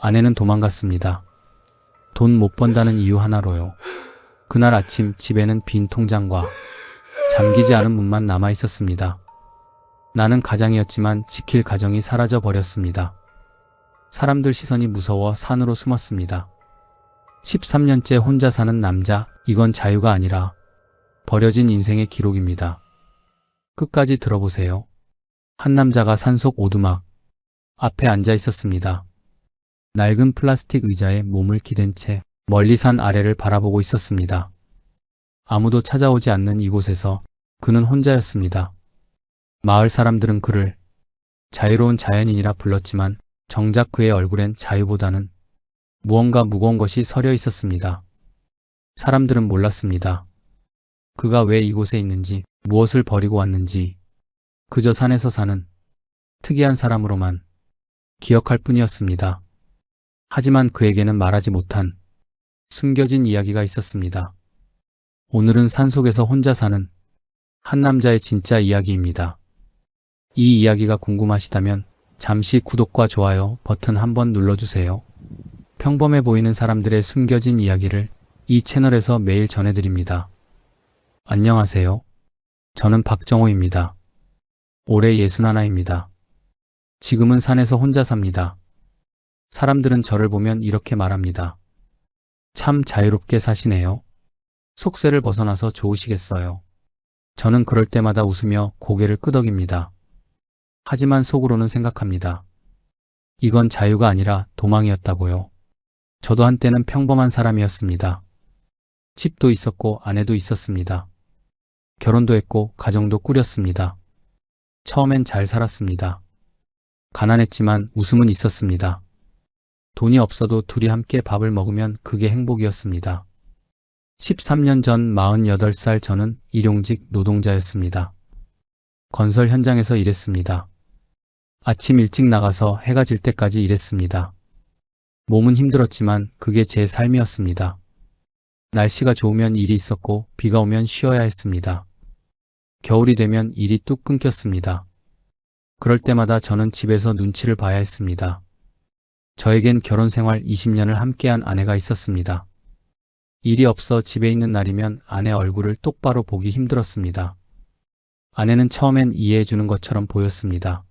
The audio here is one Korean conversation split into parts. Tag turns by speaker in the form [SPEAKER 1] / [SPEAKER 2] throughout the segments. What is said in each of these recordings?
[SPEAKER 1] 아내는 도망갔습니다. 돈 못 번다는 이유 하나로요. 그날 아침 집에는 빈 통장과 잠기지 않은 문만 남아 있었습니다. 나는 가장이었지만 지킬 가정이 사라져 버렸습니다. 사람들 시선이 무서워 산으로 숨었습니다. 13년째 혼자 사는 남자, 이건 자유가 아니라 버려진 인생의 기록입니다. 끝까지 들어보세요. 한 남자가 산속 오두막 앞에 앉아 있었습니다. 낡은 플라스틱 의자에 몸을 기댄 채 멀리 산 아래를 바라보고 있었습니다. 아무도 찾아오지 않는 이곳에서 그는 혼자였습니다. 마을 사람들은 그를 자유로운 자연인이라 불렀지만 정작 그의 얼굴엔 자유보다는 무언가 무거운 것이 서려 있었습니다. 사람들은 몰랐습니다. 그가 왜 이곳에 있는지, 무엇을 버리고 왔는지, 그저 산에서 사는 특이한 사람으로만 기억할 뿐이었습니다. 하지만 그에게는 말하지 못한 숨겨진 이야기가 있었습니다. 오늘은 산속에서 혼자 사는 한 남자의 진짜 이야기입니다. 이 이야기가 궁금하시다면 잠시 구독과 좋아요 버튼 한번 눌러주세요. 평범해 보이는 사람들의 숨겨진 이야기를 이 채널에서 매일 전해드립니다. 안녕하세요. 저는 박정호입니다. 올해 61입니다. 지금은 산에서 혼자 삽니다. 사람들은 저를 보면 이렇게 말합니다. 참 자유롭게 사시네요. 속세를 벗어나서 좋으시겠어요. 저는 그럴 때마다 웃으며 고개를 끄덕입니다. 하지만 속으로는 생각합니다. 이건 자유가 아니라 도망이었다고요. 저도 한때는 평범한 사람이었습니다. 집도 있었고 아내도 있었습니다. 결혼도 했고 가정도 꾸렸습니다. 처음엔 잘 살았습니다. 가난했지만 웃음은 있었습니다. 돈이 없어도 둘이 함께 밥을 먹으면 그게 행복이었습니다. 13년 전 48살 저는 일용직 노동자였습니다. 건설 현장에서 일했습니다. 아침 일찍 나가서 해가 질 때까지 일했습니다. 몸은 힘들었지만 그게 제 삶이었습니다. 날씨가 좋으면 일이 있었고 비가 오면 쉬어야 했습니다. 겨울이 되면 일이 뚝 끊겼습니다. 그럴 때마다 저는 집에서 눈치를 봐야 했습니다. 저에겐 결혼 생활 20년을 함께한 아내가 있었습니다. 일이 없어 집에 있는 날이면 아내 얼굴을 똑바로 보기 힘들었습니다. 아내는 처음엔 이해해주는 것처럼 보였습니다.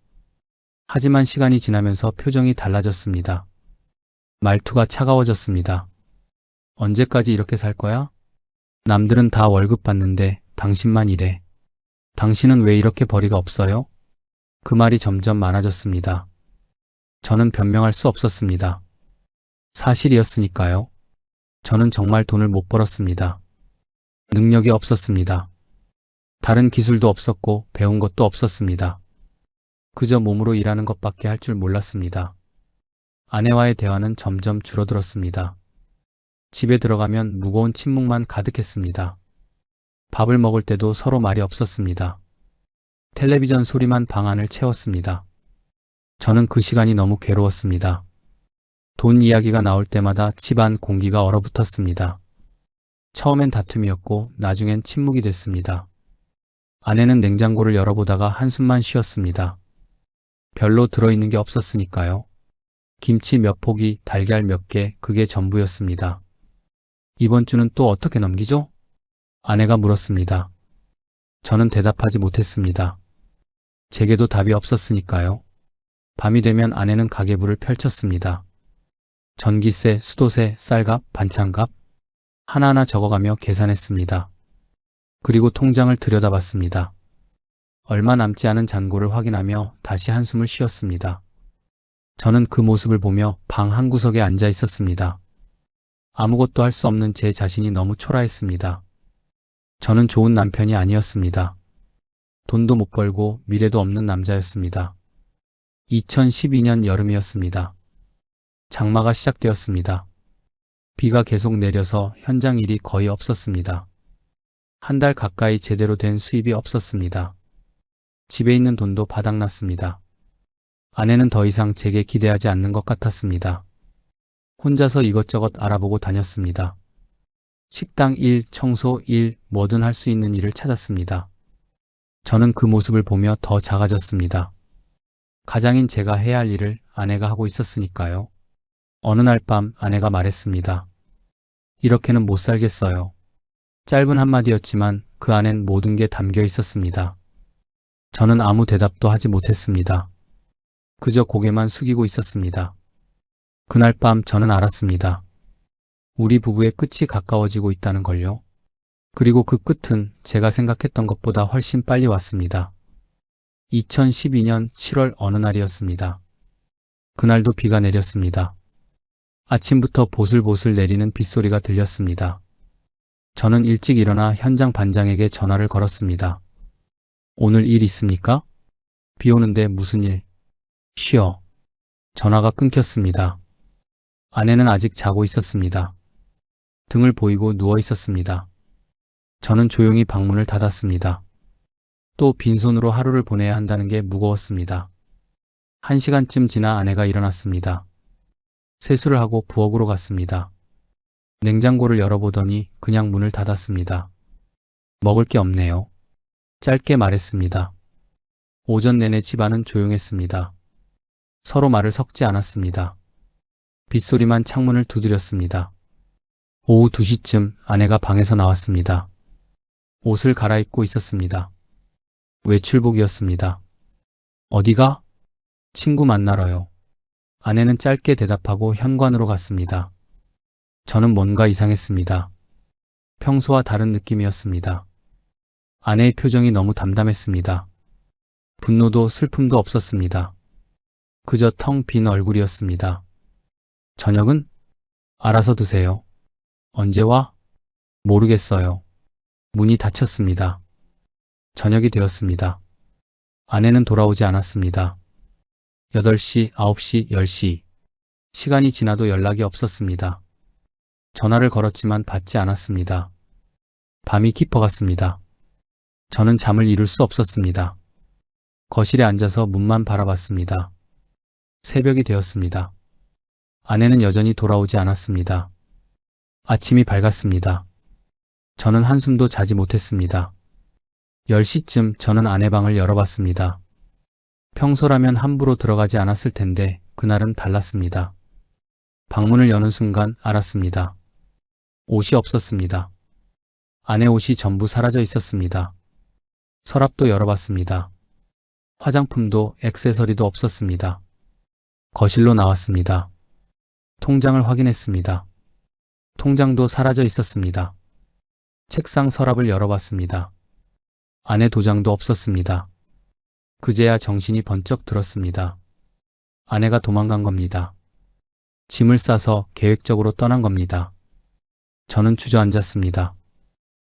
[SPEAKER 1] 하지만 시간이 지나면서 표정이 달라졌습니다. 말투가 차가워졌습니다. 언제까지 이렇게 살 거야? 남들은 다 월급 받는데 당신만 이래. 당신은 왜 이렇게 벌이가 없어요? 그 말이 점점 많아졌습니다. 저는 변명할 수 없었습니다. 사실이었으니까요. 저는 정말 돈을 못 벌었습니다. 능력이 없었습니다. 다른 기술도 없었고 배운 것도 없었습니다. 그저 몸으로 일하는 것밖에 할 줄 몰랐습니다. 아내와의 대화는 점점 줄어들었습니다. 집에 들어가면 무거운 침묵만 가득했습니다. 밥을 먹을 때도 서로 말이 없었습니다. 텔레비전 소리만 방 안을 채웠습니다. 저는 그 시간이 너무 괴로웠습니다. 돈 이야기가 나올 때마다 집안 공기가 얼어붙었습니다. 처음엔 다툼이었고 나중엔 침묵이 됐습니다. 아내는 냉장고를 열어보다가 한숨만 쉬었습니다. 별로 들어있는 게 없었으니까요. 김치 몇 포기, 달걀 몇 개, 그게 전부였습니다. 이번 주는 또 어떻게 넘기죠? 아내가 물었습니다. 저는 대답하지 못했습니다. 제게도 답이 없었으니까요. 밤이 되면 아내는 가계부를 펼쳤습니다. 전기세, 수도세, 쌀값, 반찬값 하나하나 적어가며 계산했습니다. 그리고 통장을 들여다봤습니다. 얼마 남지 않은 잔고를 확인하며 다시 한숨을 쉬었습니다. 저는 그 모습을 보며 방 한구석에 앉아 있었습니다. 아무것도 할 수 없는 제 자신이 너무 초라했습니다. 저는 좋은 남편이 아니었습니다. 돈도 못 벌고 미래도 없는 남자였습니다. 2012년 여름이었습니다. 장마가 시작되었습니다. 비가 계속 내려서 현장 일이 거의 없었습니다. 한 달 가까이 제대로 된 수입이 없었습니다. 집에 있는 돈도 바닥났습니다. 아내는 더 이상 제게 기대하지 않는 것 같았습니다. 혼자서 이것저것 알아보고 다녔습니다. 식당 일, 청소 일, 뭐든 할 수 있는 일을 찾았습니다. 저는 그 모습을 보며 더 작아졌습니다. 가장인 제가 해야 할 일을 아내가 하고 있었으니까요. 어느 날 밤 아내가 말했습니다. 이렇게는 못 살겠어요. 짧은 한마디였지만 그 안엔 모든 게 담겨 있었습니다. 저는 아무 대답도 하지 못했습니다. 그저 고개만 숙이고 있었습니다. 그날 밤 저는 알았습니다. 우리 부부의 끝이 가까워지고 있다는 걸요. 그리고 그 끝은 제가 생각했던 것보다 훨씬 빨리 왔습니다. 2012년 7월 어느 날이었습니다. 그날도 비가 내렸습니다. 아침부터 보슬보슬 내리는 빗소리가 들렸습니다. 저는 일찍 일어나 현장 반장에게 전화를 걸었습니다. 오늘 일 있습니까? 비 오는데 무슨 일? 쉬어. 전화가 끊겼습니다. 아내는 아직 자고 있었습니다. 등을 보이고 누워 있었습니다. 저는 조용히 방문을 닫았습니다. 또 빈손으로 하루를 보내야 한다는 게 무거웠습니다. 1시간쯤 지나 아내가 일어났습니다. 세수를 하고 부엌으로 갔습니다. 냉장고를 열어보더니 그냥 문을 닫았습니다. 먹을 게 없네요. 짧게 말했습니다. 오전 내내 집안은 조용했습니다. 서로 말을 섞지 않았습니다. 빗소리만 창문을 두드렸습니다. 오후 2시쯤 아내가 방에서 나왔습니다. 옷을 갈아입고 있었습니다. 외출복이었습니다. 어디가? 친구 만나러요. 아내는 짧게 대답하고 현관으로 갔습니다. 저는 뭔가 이상했습니다. 평소와 다른 느낌이었습니다. 아내의 표정이 너무 담담했습니다. 분노도 슬픔도 없었습니다. 그저 텅 빈 얼굴이었습니다. 저녁은? 알아서 드세요. 언제 와? 모르겠어요. 문이 닫혔습니다. 저녁이 되었습니다. 아내는 돌아오지 않았습니다. 8시, 9시, 10시. 시간이 지나도 연락이 없었습니다. 전화를 걸었지만 받지 않았습니다. 밤이 깊어갔습니다. 저는 잠을 이룰 수 없었습니다. 거실에 앉아서 문만 바라봤습니다. 새벽이 되었습니다. 아내는 여전히 돌아오지 않았습니다. 아침이 밝았습니다. 저는 한숨도 자지 못했습니다. 10시쯤 저는 아내 방을 열어봤습니다. 평소라면 함부로 들어가지 않았을 텐데 그날은 달랐습니다. 방문을 여는 순간 알았습니다. 옷이 없었습니다. 아내 옷이 전부 사라져 있었습니다. 서랍도 열어봤습니다. 화장품도 액세서리도 없었습니다. 거실로 나왔습니다. 통장을 확인했습니다. 통장도 사라져 있었습니다. 책상 서랍을 열어봤습니다. 아내 도장도 없었습니다. 그제야 정신이 번쩍 들었습니다. 아내가 도망간 겁니다. 짐을 싸서 계획적으로 떠난 겁니다. 저는 주저앉았습니다.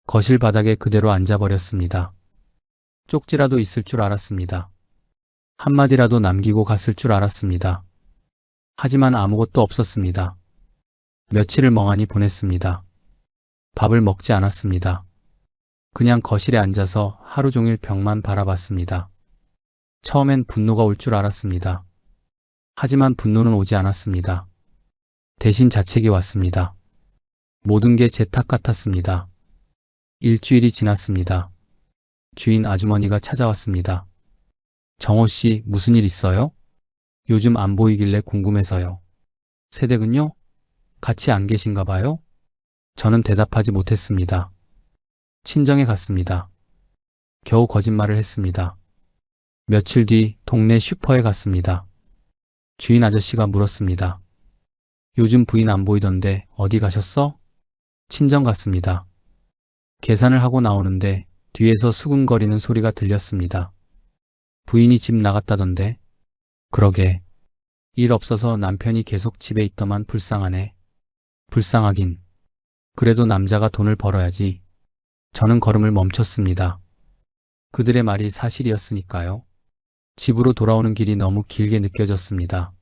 [SPEAKER 1] 거실 바닥에 그대로 앉아버렸습니다. 쪽지라도 있을 줄 알았습니다. 한마디라도 남기고 갔을 줄 알았습니다. 하지만 아무것도 없었습니다. 며칠을 멍하니 보냈습니다. 밥을 먹지 않았습니다. 그냥 거실에 앉아서 하루 종일 벽만 바라봤습니다. 처음엔 분노가 올 줄 알았습니다. 하지만 분노는 오지 않았습니다. 대신 자책이 왔습니다. 모든 게 제 탓 같았습니다. 일주일이 지났습니다. 주인 아주머니가 찾아왔습니다. 정호 씨, 무슨 일 있어요? 요즘 안 보이길래 궁금해서요. 새댁은요? 같이 안 계신가 봐요? 저는 대답하지 못했습니다. 친정에 갔습니다. 겨우 거짓말을 했습니다. 며칠 뒤 동네 슈퍼에 갔습니다. 주인 아저씨가 물었습니다. 요즘 부인 안 보이던데 어디 가셨어? 친정 갔습니다. 계산을 하고 나오는데 뒤에서 수근거리는 소리가 들렸습니다. 부인이 집 나갔다던데. 그러게. 일 없어서 남편이 계속 집에 있더만 불쌍하네. 불쌍하긴. 그래도 남자가 돈을 벌어야지. 저는 걸음을 멈췄습니다. 그들의 말이 사실이었으니까요. 집으로 돌아오는 길이 너무 길게 느껴졌습니다.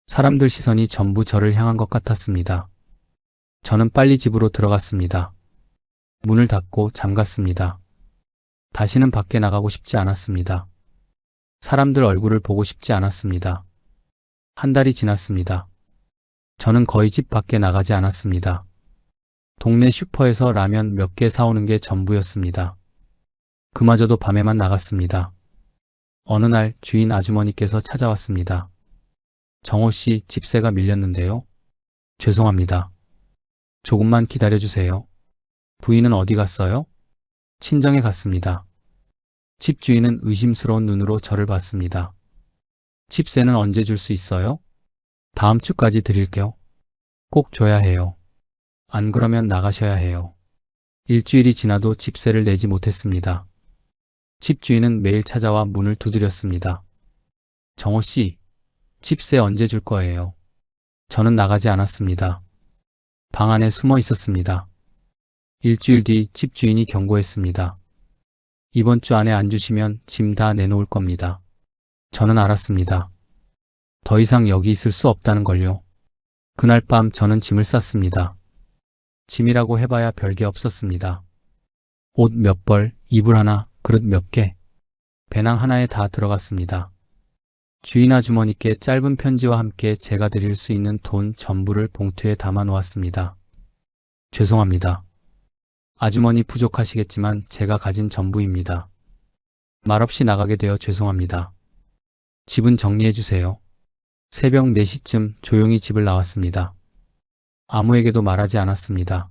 [SPEAKER 1] 사람들 시선이 전부 저를 향한 것 같았습니다. 저는 빨리 집으로 들어갔습니다. 문을 닫고 잠갔습니다. 다시는 밖에 나가고 싶지 않았습니다. 사람들 얼굴을 보고 싶지 않았습니다. 한 달이 지났습니다. 저는 거의 집 밖에 나가지 않았습니다. 동네 슈퍼에서 라면 몇 개 사오는 게 전부였습니다. 그마저도 밤에만 나갔습니다. 어느 날 주인 아주머니께서 찾아왔습니다. 정호 씨, 집세가 밀렸는데요. 죄송합니다. 조금만 기다려주세요. 부인은 어디 갔어요? 친정에 갔습니다. 집주인은 의심스러운 눈으로 저를 봤습니다. 집세는 언제 줄 수 있어요? 다음 주까지 드릴게요. 꼭 줘야 해요. 안 그러면 나가셔야 해요. 일주일이 지나도 집세를 내지 못했습니다. 집주인은 매일 찾아와 문을 두드렸습니다. 정호 씨, 집세 언제 줄 거예요? 저는 나가지 않았습니다. 방 안에 숨어 있었습니다. 일주일 뒤 집주인이 경고했습니다. 이번 주 안에 안 주시면 짐 다 내놓을 겁니다. 저는 알았습니다. 더 이상 여기 있을 수 없다는 걸요. 그날 밤 저는 짐을 쌌습니다. 짐이라고 해봐야 별게 없었습니다. 옷 몇 벌, 이불 하나, 그릇 몇 개, 배낭 하나에 다 들어갔습니다. 주인 아주머니께 짧은 편지와 함께 제가 드릴 수 있는 돈 전부를 봉투에 담아 놓았습니다. 죄송합니다. 아주머니 부족하시겠지만 제가 가진 전부입니다. 말없이 나가게 되어 죄송합니다. 집은 정리해 주세요. 새벽 4시쯤 조용히 집을 나왔습니다. 아무에게도 말하지 않았습니다.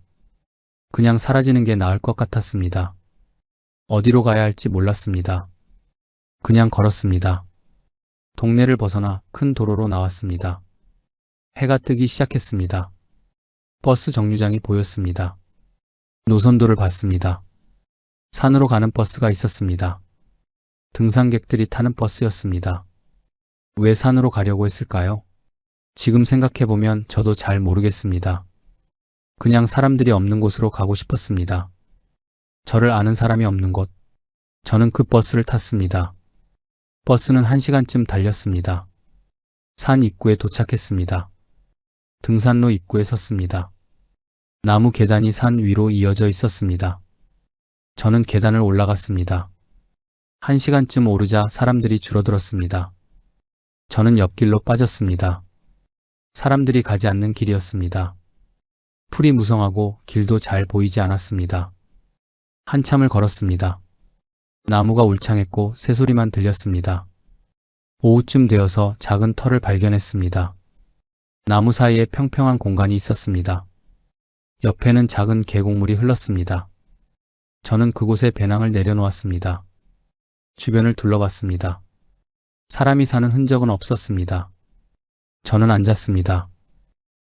[SPEAKER 1] 그냥 사라지는 게 나을 것 같았습니다. 어디로 가야 할지 몰랐습니다. 그냥 걸었습니다. 동네를 벗어나 큰 도로로 나왔습니다. 해가 뜨기 시작했습니다. 버스 정류장이 보였습니다. 노선도를 봤습니다. 산으로 가는 버스가 있었습니다. 등산객들이 타는 버스였습니다. 왜 산으로 가려고 했을까요? 지금 생각해보면 저도 잘 모르겠습니다. 그냥 사람들이 없는 곳으로 가고 싶었습니다. 저를 아는 사람이 없는 곳. 저는 그 버스를 탔습니다. 버스는 1시간쯤 달렸습니다. 산 입구에 도착했습니다. 등산로 입구에 섰습니다. 나무 계단이 산 위로 이어져 있었습니다. 저는 계단을 올라갔습니다. 1시간쯤 오르자 사람들이 줄어들었습니다. 저는 옆길로 빠졌습니다. 사람들이 가지 않는 길이었습니다. 풀이 무성하고 길도 잘 보이지 않았습니다. 한참을 걸었습니다. 나무가 울창했고 새소리만 들렸습니다. 오후쯤 되어서 작은 터를 발견했습니다. 나무 사이에 평평한 공간이 있었습니다. 옆에는 작은 계곡물이 흘렀습니다. 저는 그곳에 배낭을 내려놓았습니다. 주변을 둘러봤습니다. 사람이 사는 흔적은 없었습니다. 저는 앉았습니다.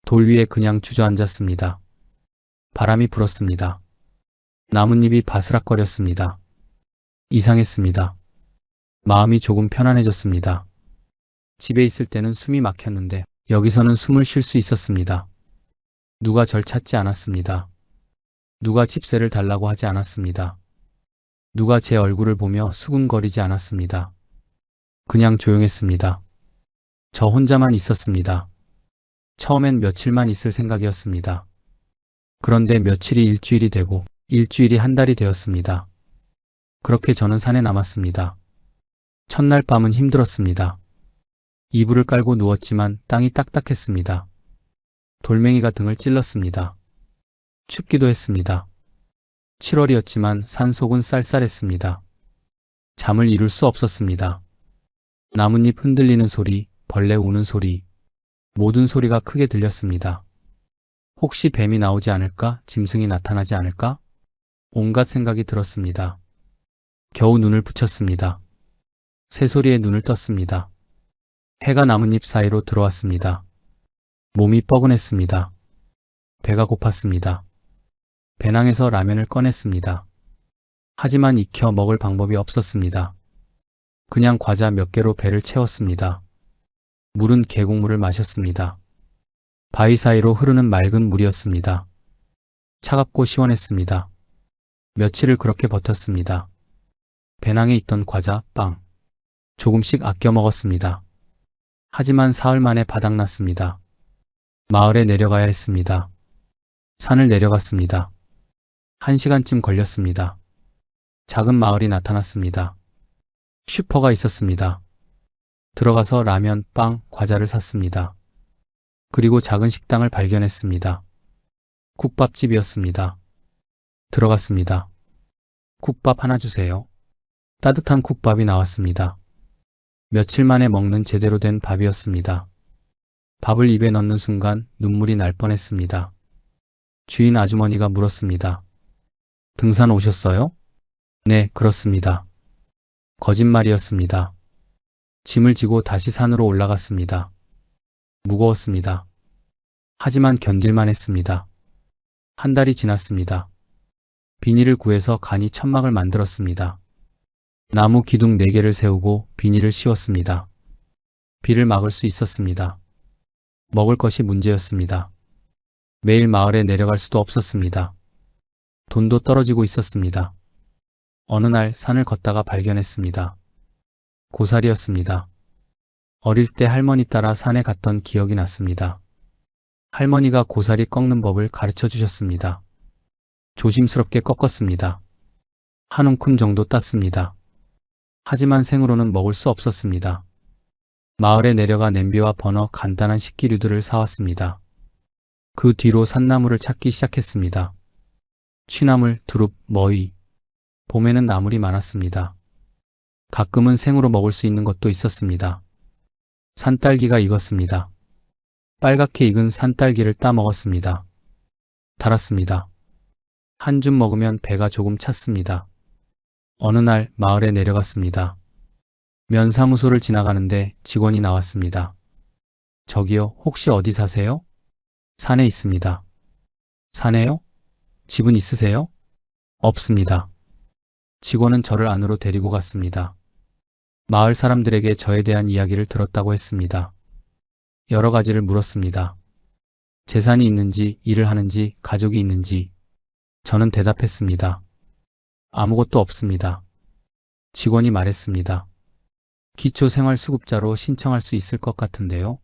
[SPEAKER 1] 돌 위에 그냥 주저앉았습니다. 바람이 불었습니다. 나뭇잎이 바스락거렸습니다. 이상했습니다. 마음이 조금 편안해졌습니다. 집에 있을 때는 숨이 막혔는데 여기서는 숨을 쉴 수 있었습니다. 누가 절 찾지 않았습니다. 누가 집세를 달라고 하지 않았습니다. 누가 제 얼굴을 보며 수군거리지 않았습니다. 그냥 조용했습니다. 저 혼자만 있었습니다. 처음엔 며칠만 있을 생각이었습니다. 그런데 며칠이 일주일이 되고 일주일이 한 달이 되었습니다. 그렇게 저는 산에 남았습니다. 첫날 밤은 힘들었습니다. 이불을 깔고 누웠지만 땅이 딱딱했습니다. 돌멩이가 등을 찔렀습니다. 춥기도 했습니다. 7월이었지만 산속은 쌀쌀했습니다. 잠을 이룰 수 없었습니다. 나뭇잎 흔들리는 소리, 벌레 우는 소리, 모든 소리가 크게 들렸습니다. 혹시 뱀이 나오지 않을까? 짐승이 나타나지 않을까? 온갖 생각이 들었습니다. 겨우 눈을 붙였습니다. 새소리에 눈을 떴습니다. 해가 나뭇잎 사이로 들어왔습니다. 몸이 뻐근했습니다. 배가 고팠습니다. 배낭에서 라면을 꺼냈습니다. 하지만 익혀 먹을 방법이 없었습니다. 그냥 과자 몇 개로 배를 채웠습니다. 물은 계곡물을 마셨습니다. 바위 사이로 흐르는 맑은 물이었습니다. 차갑고 시원했습니다. 며칠을 그렇게 버텼습니다. 배낭에 있던 과자, 빵, 조금씩 아껴 먹었습니다. 하지만 사흘 만에 바닥났습니다. 마을에 내려가야 했습니다. 산을 내려갔습니다. 1시간쯤 걸렸습니다. 작은 마을이 나타났습니다. 슈퍼가 있었습니다. 들어가서 라면, 빵, 과자를 샀습니다. 그리고 작은 식당을 발견했습니다. 국밥집이었습니다. 들어갔습니다. 국밥 하나 주세요. 따뜻한 국밥이 나왔습니다. 며칠 만에 먹는 제대로 된 밥이었습니다. 밥을 입에 넣는 순간 눈물이 날 뻔했습니다. 주인 아주머니가 물었습니다. 등산 오셨어요? 네, 그렇습니다. 거짓말이었습니다. 짐을 지고 다시 산으로 올라갔습니다. 무거웠습니다. 하지만 견딜만 했습니다. 한 달이 지났습니다. 비닐을 구해서 간이 천막을 만들었습니다. 나무 기둥 4개를 세우고 비닐을 씌웠습니다. 비를 막을 수 있었습니다. 먹을 것이 문제였습니다. 매일 마을에 내려갈 수도 없었습니다. 돈도 떨어지고 있었습니다. 어느 날 산을 걷다가 발견했습니다. 고사리였습니다. 어릴 때 할머니 따라 산에 갔던 기억이 났습니다. 할머니가 고사리 꺾는 법을 가르쳐 주셨습니다. 조심스럽게 꺾었습니다. 한 움큼 정도 땄습니다. 하지만 생으로는 먹을 수 없었습니다. 마을에 내려가 냄비와 버너 간단한 식기류들을 사왔습니다. 그 뒤로 산나물을 찾기 시작했습니다. 취나물, 두릅, 머위. 봄에는 나물이 많았습니다. 가끔은 생으로 먹을 수 있는 것도 있었습니다. 산딸기가 익었습니다. 빨갛게 익은 산딸기를 따 먹었습니다. 달았습니다. 한 줌 먹으면 배가 조금 찼습니다. 어느 날 마을에 내려갔습니다. 면사무소를 지나가는데 직원이 나왔습니다. 저기요, 혹시 어디 사세요? 산에 있습니다. 산에요? 집은 있으세요? 없습니다. 직원은 저를 안으로 데리고 갔습니다. 마을 사람들에게 저에 대한 이야기를 들었다고 했습니다. 여러 가지를 물었습니다. 재산이 있는지, 일을 하는지, 가족이 있는지. 저는 대답했습니다. 아무것도 없습니다. 직원이 말했습니다. 기초생활수급자로 신청할 수 있을 것 같은데요.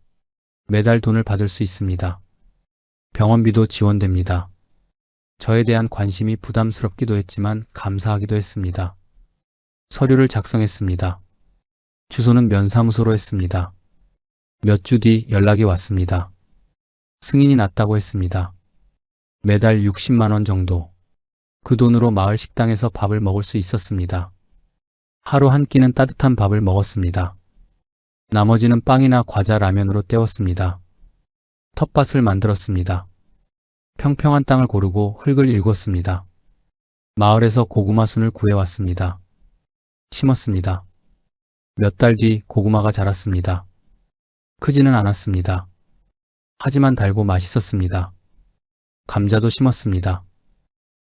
[SPEAKER 1] 매달 돈을 받을 수 있습니다. 병원비도 지원됩니다. 저에 대한 관심이 부담스럽기도 했지만 감사하기도 했습니다. 서류를 작성했습니다. 주소는 면사무소로 했습니다. 몇 주 뒤 연락이 왔습니다. 승인이 났다고 했습니다. 매달 60만 원 정도. 그 돈으로 마을 식당에서 밥을 먹을 수 있었습니다. 하루 한 끼는 따뜻한 밥을 먹었습니다. 나머지는 빵이나 과자, 라면으로 때웠습니다. 텃밭을 만들었습니다. 평평한 땅을 고르고 흙을 일궜습니다. 마을에서 고구마 순을 구해왔습니다. 심었습니다. 몇 달 뒤 고구마가 자랐습니다. 크지는 않았습니다. 하지만 달고 맛있었습니다. 감자도 심었습니다.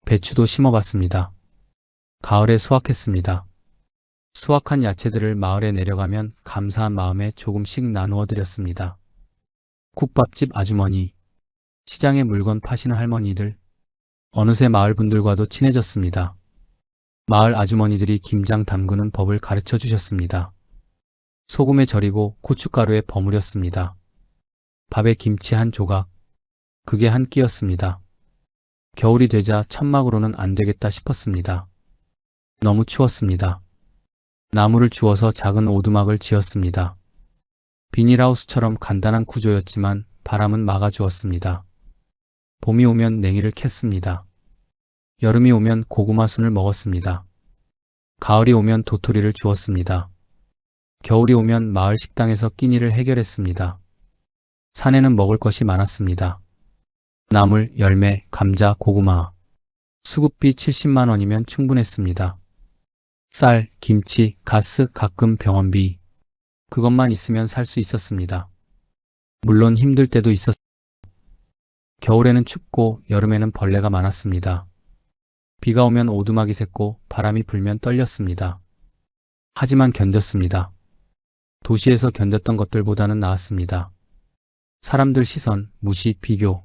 [SPEAKER 1] 배추도 심어봤습니다. 가을에 수확했습니다. 수확한 야채들을 마을에 내려가면 감사한 마음에 조금씩 나누어 드렸습니다. 국밥집 아주머니, 시장에 물건 파시는 할머니들, 어느새 마을 분들과도 친해졌습니다. 마을 아주머니들이 김장 담그는 법을 가르쳐 주셨습니다. 소금에 절이고 고춧가루에 버무렸습니다. 밥에 김치 한 조각, 그게 한 끼였습니다. 겨울이 되자 천막으로는 안 되겠다 싶었습니다. 너무 추웠습니다. 나무를 주워서 작은 오두막을 지었습니다. 비닐하우스처럼 간단한 구조였지만 바람은 막아주었습니다. 봄이 오면 냉이를 캤습니다. 여름이 오면 고구마 순을 먹었습니다. 가을이 오면 도토리를 주었습니다. 겨울이 오면 마을 식당에서 끼니를 해결했습니다. 산에는 먹을 것이 많았습니다. 나물, 열매, 감자, 고구마. 수급비 70만 원이면 충분했습니다. 쌀, 김치, 가스, 가끔 병원비. 그것만 있으면 살 수 있었습니다. 물론 힘들 때도 있었습니다. 겨울에는 춥고 여름에는 벌레가 많았습니다. 비가 오면 오두막이 샜고 바람이 불면 떨렸습니다. 하지만 견뎠습니다. 도시에서 견뎠던 것들보다는 나았습니다. 사람들 시선, 무시, 비교.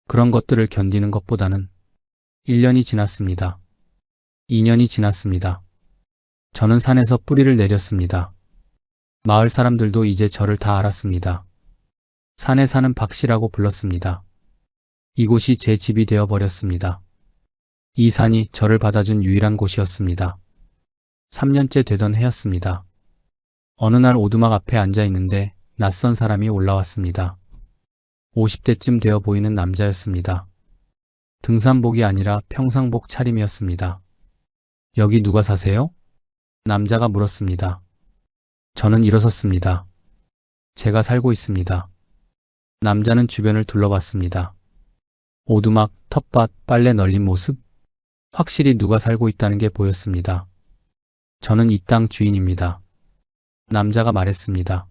[SPEAKER 1] 그런 것들을 견디는 것보다는 1년이 지났습니다. 2년이 지났습니다. 저는 산에서 뿌리를 내렸습니다. 마을 사람들도 이제 저를 다 알았습니다. 산에 사는 박씨라고 불렀습니다. 이곳이 제 집이 되어버렸습니다. 이 산이 저를 받아준 유일한 곳이었습니다. 3년째 되던 해였습니다. 어느 날 오두막 앞에 앉아 있는데 낯선 사람이 올라왔습니다. 50대쯤 되어 보이는 남자였습니다. 등산복이 아니라 평상복 차림이었습니다. 여기 누가 사세요? 남자가 물었습니다. 저는 일어섰습니다. 제가 살고 있습니다. 남자는 주변을 둘러봤습니다. 오두막, 텃밭, 빨래 널린 모습. 확실히 누가 살고 있다는 게 보였습니다. 저는 이 땅 주인입니다. 남자가 말했습니다.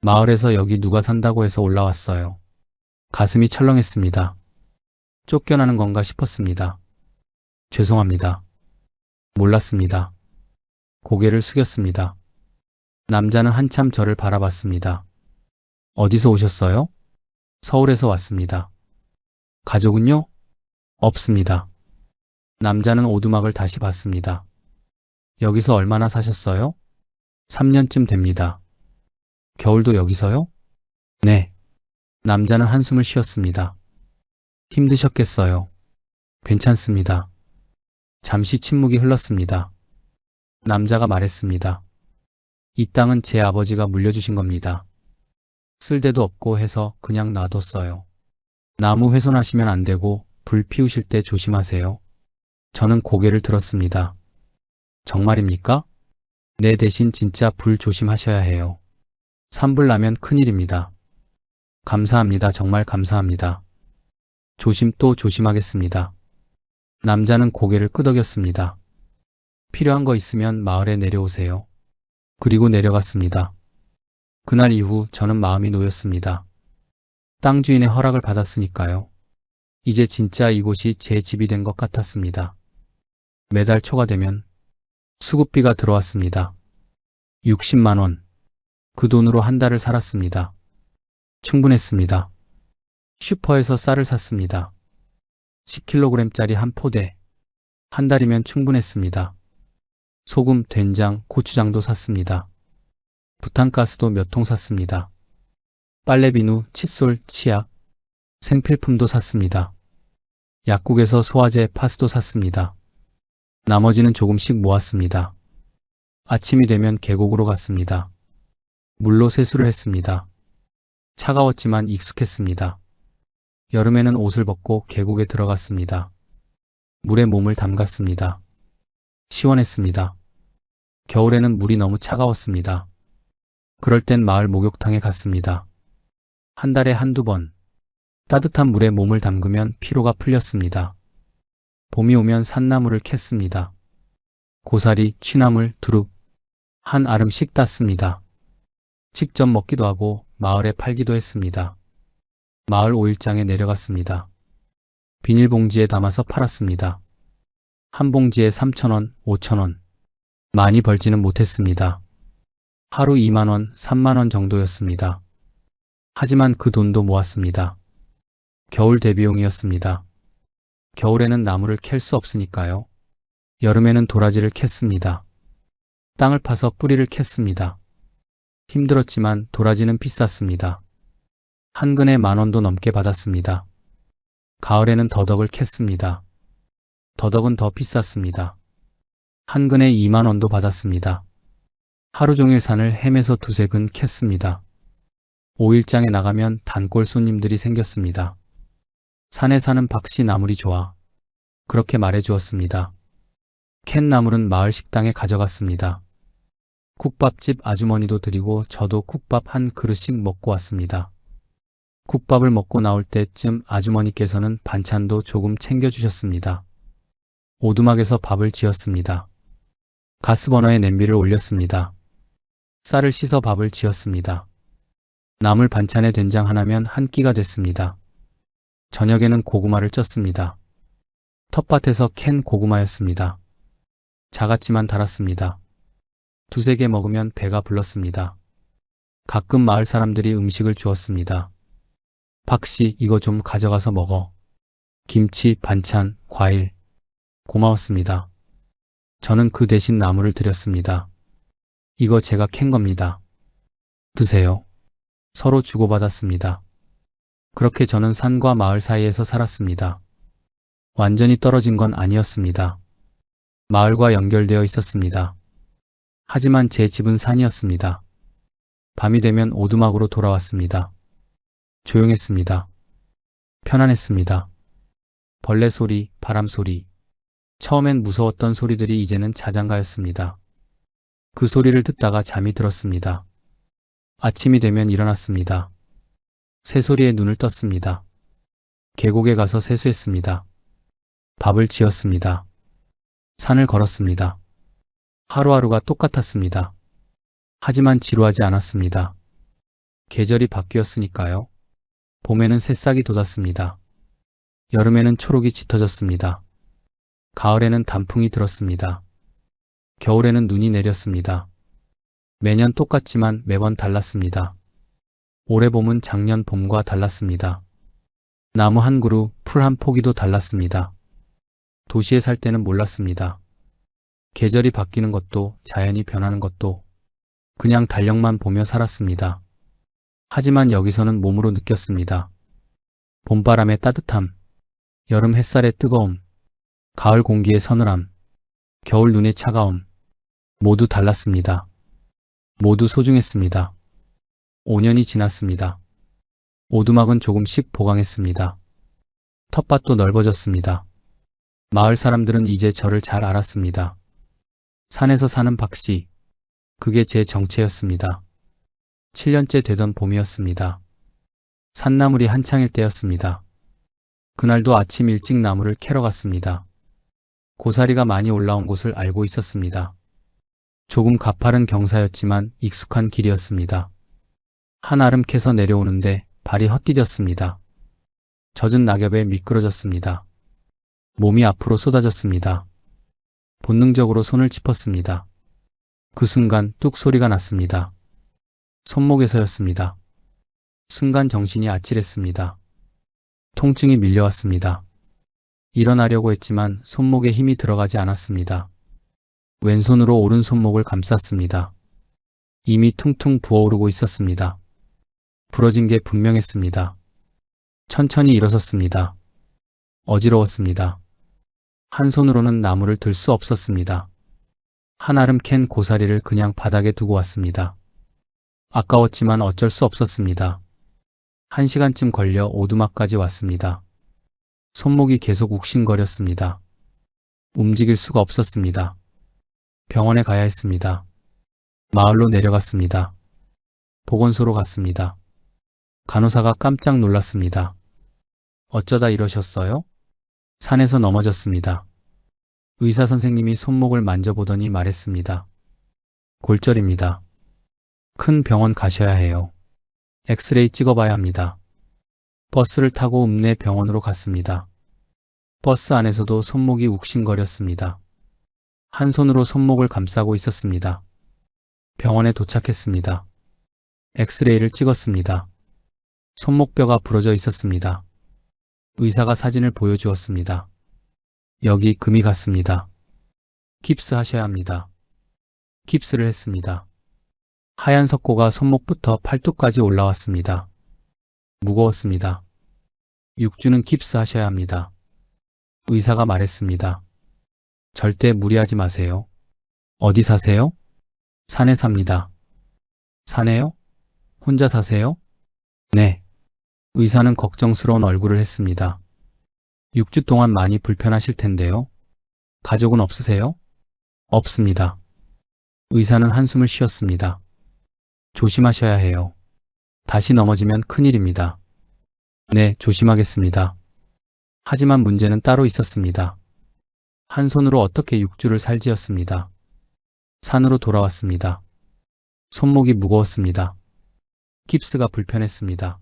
[SPEAKER 1] 마을에서 여기 누가 산다고 해서 올라왔어요. 가슴이 철렁했습니다. 쫓겨나는 건가 싶었습니다. 죄송합니다. 몰랐습니다. 고개를 숙였습니다. 남자는 한참 저를 바라봤습니다. 어디서 오셨어요? 서울에서 왔습니다. 가족은요? 없습니다. 남자는 오두막을 다시 봤습니다. 여기서 얼마나 사셨어요? 3년쯤 됩니다. 겨울도 여기서요? 네. 남자는 한숨을 쉬었습니다. 힘드셨겠어요. 괜찮습니다. 잠시 침묵이 흘렀습니다. 남자가 말했습니다. 이 땅은 제 아버지가 물려주신 겁니다. 쓸 데도 없고 해서 그냥 놔뒀어요. 나무 훼손하시면 안 되고 불 피우실 때 조심하세요. 저는 고개를 들었습니다. 정말입니까? 내 대신 진짜 불 조심하셔야 해요. 산불 나면 큰일입니다. 감사합니다. 정말 감사합니다. 조심 또 조심하겠습니다. 남자는 고개를 끄덕였습니다. 필요한 거 있으면 마을에 내려오세요. 그리고 내려갔습니다. 그날 이후 저는 마음이 놓였습니다. 땅 주인의 허락을 받았으니까요. 이제 진짜 이곳이 제 집이 된 것 같았습니다. 매달 초가 되면 수급비가 들어왔습니다. 60만 원. 그 돈으로 한 달을 살았습니다. 충분했습니다. 슈퍼에서 쌀을 샀습니다. 10kg짜리 한 포대. 한 달이면 충분했습니다. 소금, 된장, 고추장도 샀습니다. 부탄가스도 몇 통 샀습니다. 빨래 비누, 칫솔, 치약, 생필품도 샀습니다. 약국에서 소화제, 파스도 샀습니다. 나머지는 조금씩 모았습니다. 아침이 되면 계곡으로 갔습니다. 물로 세수를 했습니다. 차가웠지만 익숙했습니다. 여름에는 옷을 벗고 계곡에 들어갔습니다. 물에 몸을 담갔습니다. 시원했습니다. 겨울에는 물이 너무 차가웠습니다. 그럴 땐 마을 목욕탕에 갔습니다. 한 달에 한두 번 따뜻한 물에 몸을 담그면 피로가 풀렸습니다. 봄이 오면 산나물을 캤습니다. 고사리, 취나물, 두릅 한 아름씩 땄습니다. 직접 먹기도 하고 마을에 팔기도 했습니다. 마을 오일장에 내려갔습니다. 비닐봉지에 담아서 팔았습니다. 한 봉지에 3,000원, 5,000원. 많이 벌지는 못했습니다. 하루 2만 원, 3만 원 정도였습니다. 하지만 그 돈도 모았습니다. 겨울 대비용이었습니다. 겨울에는 나무를 캘 수 없으니까요. 여름에는 도라지를 캤습니다. 땅을 파서 뿌리를 캤습니다. 힘들었지만 도라지는 비쌌습니다. 한 근에 10,000원도 넘게 받았습니다. 가을에는 더덕을 캤습니다. 더덕은 더 비쌌습니다. 한 근에 2만 원도 받았습니다. 하루 종일 산을 헤매서 두세 근 캤습니다. 5일장에 나가면 단골 손님들이 생겼습니다. 산에 사는 박씨 나물이 좋아. 그렇게 말해 주었습니다. 캔 나물은 마을 식당에 가져갔습니다. 국밥집 아주머니도 드리고 저도 국밥 한 그릇씩 먹고 왔습니다. 국밥을 먹고 나올 때쯤 아주머니께서는 반찬도 조금 챙겨주셨습니다. 오두막에서 밥을 지었습니다. 가스버너에 냄비를 올렸습니다. 쌀을 씻어 밥을 지었습니다. 나물 반찬에 된장 하나면 한 끼가 됐습니다. 저녁에는 고구마를 쪘습니다. 텃밭에서 캔 고구마였습니다. 작았지만 달았습니다. 두세 개 먹으면 배가 불렀습니다. 가끔 마을 사람들이 음식을 주었습니다. 박씨, 이거 좀 가져가서 먹어. 김치, 반찬, 과일. 고마웠습니다. 저는 그 대신 나물을 드렸습니다. 이거 제가 캔 겁니다. 드세요. 서로 주고받았습니다. 그렇게 저는 산과 마을 사이에서 살았습니다. 완전히 떨어진 건 아니었습니다. 마을과 연결되어 있었습니다. 하지만 제 집은 산이었습니다. 밤이 되면 오두막으로 돌아왔습니다. 조용했습니다. 편안했습니다. 벌레 소리, 바람 소리. 처음엔 무서웠던 소리들이 이제는 자장가였습니다. 그 소리를 듣다가 잠이 들었습니다. 아침이 되면 일어났습니다. 새소리에 눈을 떴습니다. 계곡에 가서 세수했습니다. 밥을 지었습니다. 산을 걸었습니다. 하루하루가 똑같았습니다. 하지만 지루하지 않았습니다. 계절이 바뀌었으니까요. 봄에는 새싹이 돋았습니다. 여름에는 초록이 짙어졌습니다. 가을에는 단풍이 들었습니다. 겨울에는 눈이 내렸습니다. 매년 똑같지만 매번 달랐습니다. 올해 봄은 작년 봄과 달랐습니다. 나무 한 그루, 풀 한 포기도 달랐습니다. 도시에 살 때는 몰랐습니다. 계절이 바뀌는 것도 자연이 변하는 것도 그냥 달력만 보며 살았습니다. 하지만 여기서는 몸으로 느꼈습니다. 봄바람의 따뜻함, 여름 햇살의 뜨거움, 가을 공기의 서늘함, 겨울 눈의 차가움, 모두 달랐습니다. 모두 소중했습니다. 5년이 지났습니다. 오두막은 조금씩 보강했습니다. 텃밭도 넓어졌습니다. 마을 사람들은 이제 저를 잘 알았습니다. 산에서 사는 박씨, 그게 제 정체였습니다. 7년째 되던 봄이었습니다. 산나물이 한창일 때였습니다. 그날도 아침 일찍 나무를 캐러 갔습니다. 고사리가 많이 올라온 곳을 알고 있었습니다. 조금 가파른 경사였지만 익숙한 길이었습니다. 한아름 캐서 내려오는데 발이 헛디뎠습니다. 젖은 낙엽에 미끄러졌습니다. 몸이 앞으로 쏟아졌습니다. 본능적으로 손을 짚었습니다. 그 순간 뚝 소리가 났습니다. 손목에서였습니다. 순간 정신이 아찔했습니다. 통증이 밀려왔습니다. 일어나려고 했지만 손목에 힘이 들어가지 않았습니다. 왼손으로 오른손목을 감쌌습니다. 이미 퉁퉁 부어오르고 있었습니다. 부러진 게 분명했습니다. 천천히 일어섰습니다. 어지러웠습니다. 한 손으로는 나무를 들 수 없었습니다. 한아름 캔 고사리를 그냥 바닥에 두고 왔습니다. 아까웠지만 어쩔 수 없었습니다. 1시간쯤 걸려 오두막까지 왔습니다. 손목이 계속 욱신거렸습니다. 움직일 수가 없었습니다. 병원에 가야 했습니다. 마을로 내려갔습니다. 보건소로 갔습니다. 간호사가 깜짝 놀랐습니다. 어쩌다 이러셨어요? 산에서 넘어졌습니다. 의사 선생님이 손목을 만져보더니 말했습니다. 골절입니다. 큰 병원 가셔야 해요. 엑스레이 찍어봐야 합니다. 버스를 타고 읍내 병원으로 갔습니다. 버스 안에서도 손목이 욱신거렸습니다. 한 손으로 손목을 감싸고 있었습니다. 병원에 도착했습니다. 엑스레이를 찍었습니다. 손목뼈가 부러져 있었습니다. 의사가 사진을 보여주었습니다. 여기 금이 갔습니다. 깁스 하셔야 합니다. 깁스를 했습니다. 하얀 석고가 손목부터 팔뚝까지 올라왔습니다. 무거웠습니다. 6주는 깁스 하셔야 합니다. 의사가 말했습니다. 절대 무리하지 마세요. 어디 사세요? 산에 삽니다. 산에요? 혼자 사세요? 네. 의사는 걱정스러운 얼굴을 했습니다. 6주 동안 많이 불편하실 텐데요. 가족은 없으세요? 없습니다. 의사는 한숨을 쉬었습니다. 조심하셔야 해요. 다시 넘어지면 큰일입니다. 네, 조심하겠습니다. 하지만 문제는 따로 있었습니다. 한 손으로 어떻게 6주를 살지였습니다. 산으로 돌아왔습니다. 손목이 무거웠습니다. 깁스가 불편했습니다.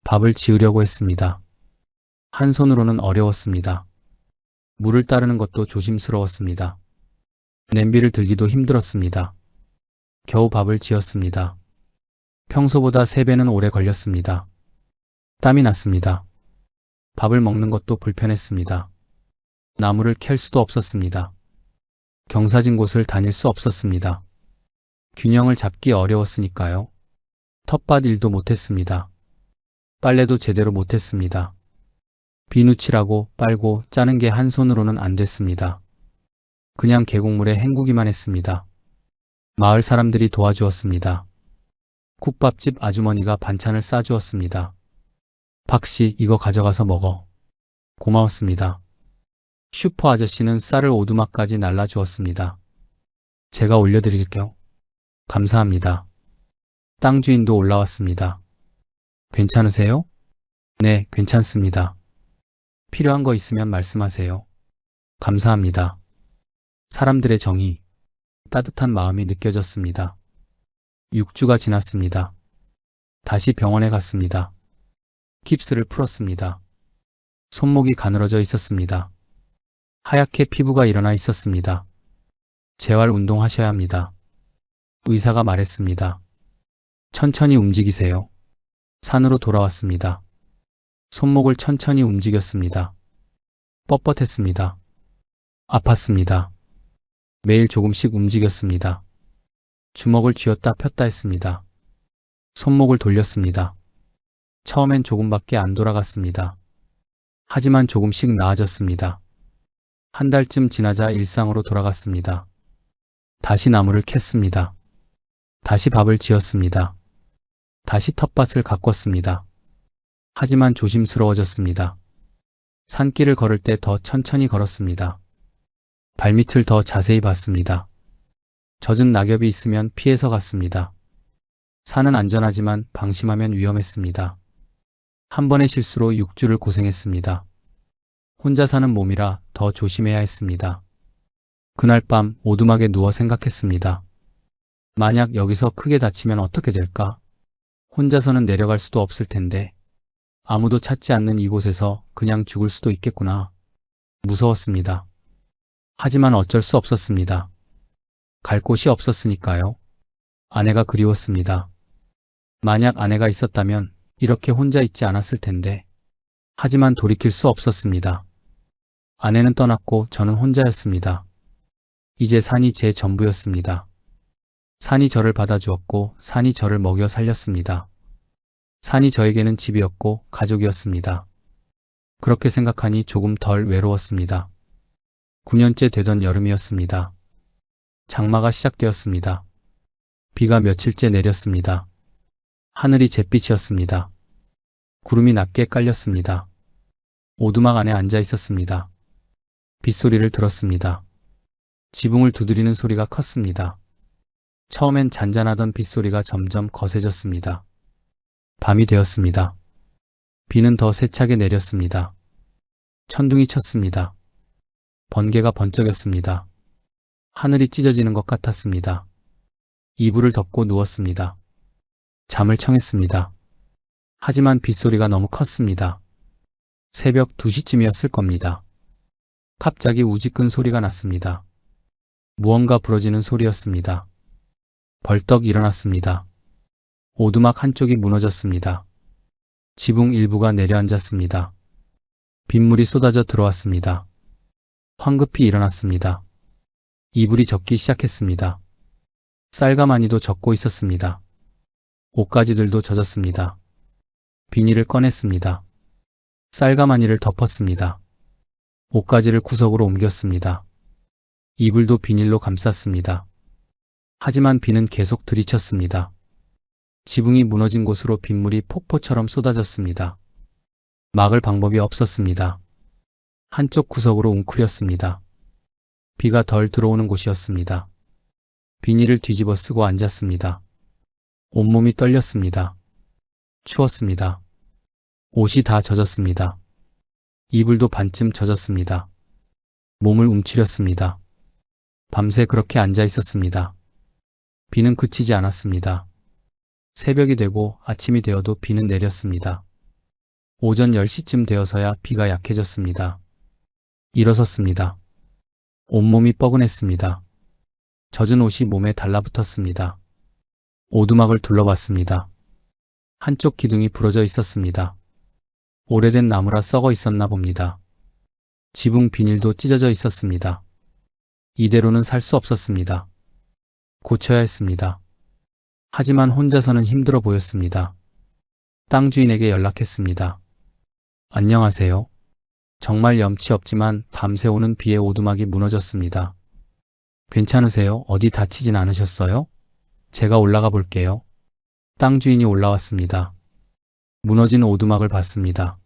[SPEAKER 1] 밥을 지으려고 했습니다. 한 손으로는 어려웠습니다. 물을 따르는 것도 조심스러웠습니다. 냄비를 들기도 힘들었습니다. 겨우 밥을 지었습니다. 평소보다 3배는 오래 걸렸습니다. 땀이 났습니다. 밥을 먹는 것도 불편했습니다. 나무를 캘 수도 없었습니다. 경사진 곳을 다닐 수 없었습니다. 균형을 잡기 어려웠으니까요. 텃밭 일도 못했습니다. 빨래도 제대로 못했습니다. 비누칠하고 빨고 짜는 게 한 손으로는 안 됐습니다. 그냥 계곡물에 헹구기만 했습니다. 마을 사람들이 도와주었습니다. 국밥집 아주머니가 반찬을 싸주었습니다. 박씨, 이거 가져가서 먹어. 고마웠습니다. 슈퍼 아저씨는 쌀을 오두막까지 날라주었습니다. 제가 올려드릴게요. 감사합니다. 땅 주인도 올라왔습니다. 괜찮으세요? 네, 괜찮습니다. 필요한 거 있으면 말씀하세요. 감사합니다. 사람들의 정이, 따뜻한 마음이 느껴졌습니다. 6주가 지났습니다. 다시 병원에 갔습니다. 깁스를 풀었습니다. 손목이 가늘어져 있었습니다. 하얗게 피부가 일어나 있었습니다. 재활 운동하셔야 합니다. 의사가 말했습니다. 천천히 움직이세요. 산으로 돌아왔습니다. 손목을 천천히 움직였습니다. 뻣뻣했습니다. 아팠습니다. 매일 조금씩 움직였습니다. 주먹을 쥐었다 폈다 했습니다. 손목을 돌렸습니다. 처음엔 조금밖에 안 돌아갔습니다. 하지만 조금씩 나아졌습니다. 한 달쯤 지나자 일상으로 돌아갔습니다. 다시 나무를 캤습니다. 다시 밥을 지었습니다. 다시 텃밭을 가꿨습니다. 하지만 조심스러워졌습니다. 산길을 걸을 때 더 천천히 걸었습니다. 발밑을 더 자세히 봤습니다. 젖은 낙엽이 있으면 피해서 갔습니다. 산은 안전하지만 방심하면 위험했습니다. 한 번의 실수로 6주를 고생했습니다. 혼자 사는 몸이라 더 조심해야 했습니다. 그날 밤 오두막에 누워 생각했습니다. 만약 여기서 크게 다치면 어떻게 될까? 혼자서는 내려갈 수도 없을 텐데 아무도 찾지 않는 이곳에서 그냥 죽을 수도 있겠구나. 무서웠습니다. 하지만 어쩔 수 없었습니다. 갈 곳이 없었으니까요. 아내가 그리웠습니다. 만약 아내가 있었다면 이렇게 혼자 있지 않았을 텐데 하지만 돌이킬 수 없었습니다. 아내는 떠났고 저는 혼자였습니다. 이제 산이 제 전부였습니다. 산이 저를 받아주었고 산이 저를 먹여 살렸습니다. 산이 저에게는 집이었고 가족이었습니다. 그렇게 생각하니 조금 덜 외로웠습니다. 9년째 되던 여름이었습니다. 장마가 시작되었습니다. 비가 며칠째 내렸습니다. 하늘이 잿빛이었습니다. 구름이 낮게 깔렸습니다. 오두막 안에 앉아 있었습니다. 빗소리를 들었습니다. 지붕을 두드리는 소리가 컸습니다. 처음엔 잔잔하던 빗소리가 점점 거세졌습니다. 밤이 되었습니다. 비는 더 세차게 내렸습니다. 천둥이 쳤습니다. 번개가 번쩍였습니다. 하늘이 찢어지는 것 같았습니다. 이불을 덮고 누웠습니다. 잠을 청했습니다. 하지만 빗소리가 너무 컸습니다. 새벽 2시쯤이었을 겁니다. 갑자기 우지끈 소리가 났습니다. 무언가 부러지는 소리였습니다. 벌떡 일어났습니다. 오두막 한쪽이 무너졌습니다. 지붕 일부가 내려앉았습니다. 빗물이 쏟아져 들어왔습니다. 황급히 일어났습니다. 이불이 젖기 시작했습니다. 쌀가마니도 젖고 있었습니다. 옷가지들도 젖었습니다. 비닐을 꺼냈습니다. 쌀가마니를 덮었습니다. 옷가지를 구석으로 옮겼습니다. 이불도 비닐로 감쌌습니다. 하지만 비는 계속 들이쳤습니다. 지붕이 무너진 곳으로 빗물이 폭포처럼 쏟아졌습니다. 막을 방법이 없었습니다. 한쪽 구석으로 웅크렸습니다. 비가 덜 들어오는 곳이었습니다. 비닐을 뒤집어 쓰고 앉았습니다. 온몸이 떨렸습니다. 추웠습니다. 옷이 다 젖었습니다. 이불도 반쯤 젖었습니다. 몸을 움츠렸습니다. 밤새 그렇게 앉아 있었습니다. 비는 그치지 않았습니다. 새벽이 되고 아침이 되어도 비는 내렸습니다. 오전 10시쯤 되어서야 비가 약해졌습니다. 일어섰습니다. 온몸이 뻐근했습니다. 젖은 옷이 몸에 달라붙었습니다. 오두막을 둘러봤습니다. 한쪽 기둥이 부러져 있었습니다. 오래된 나무라 썩어 있었나 봅니다. 지붕 비닐도 찢어져 있었습니다. 이대로는 살 수 없었습니다. 고쳐야 했습니다. 하지만 혼자서는 힘들어 보였습니다. 땅 주인에게 연락했습니다. 안녕하세요. 정말 염치 없지만 밤새 오는 비에 오두막이 무너졌습니다. 괜찮으세요? 어디 다치진 않으셨어요? 제가 올라가 볼게요. 땅 주인이 올라왔습니다. 무너진 오두막을 봤습니다.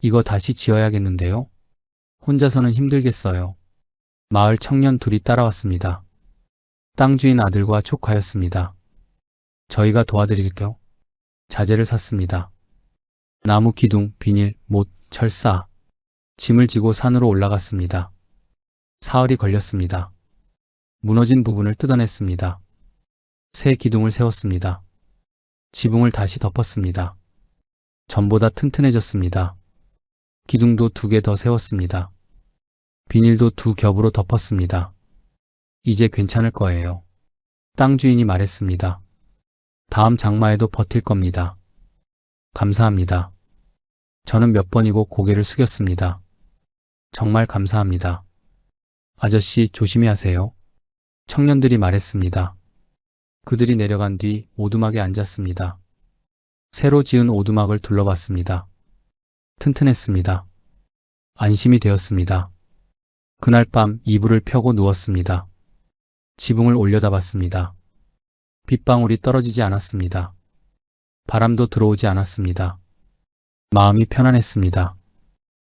[SPEAKER 1] 이거 다시 지어야겠는데요? 혼자서는 힘들겠어요. 마을 청년 둘이 따라왔습니다. 땅 주인 아들과 조카였습니다. 저희가 도와드릴게요. 자재를 샀습니다. 나무 기둥, 비닐, 못, 철사. 짐을 지고 산으로 올라갔습니다. 사흘이 걸렸습니다. 무너진 부분을 뜯어냈습니다. 새 기둥을 세웠습니다. 지붕을 다시 덮었습니다. 전보다 튼튼해졌습니다. 기둥도 2개 더 세웠습니다. 비닐도 2겹으로 덮었습니다. 이제 괜찮을 거예요. 땅 주인이 말했습니다. 다음 장마에도 버틸 겁니다. 감사합니다. 저는 몇 번이고 고개를 숙였습니다. 정말 감사합니다. 아저씨 조심히 하세요. 청년들이 말했습니다. 그들이 내려간 뒤 오두막에 앉았습니다. 새로 지은 오두막을 둘러봤습니다. 튼튼했습니다. 안심이 되었습니다. 그날 밤 이불을 펴고 누웠습니다. 지붕을 올려다봤습니다. 빗방울이 떨어지지 않았습니다. 바람도 들어오지 않았습니다. 마음이 편안했습니다.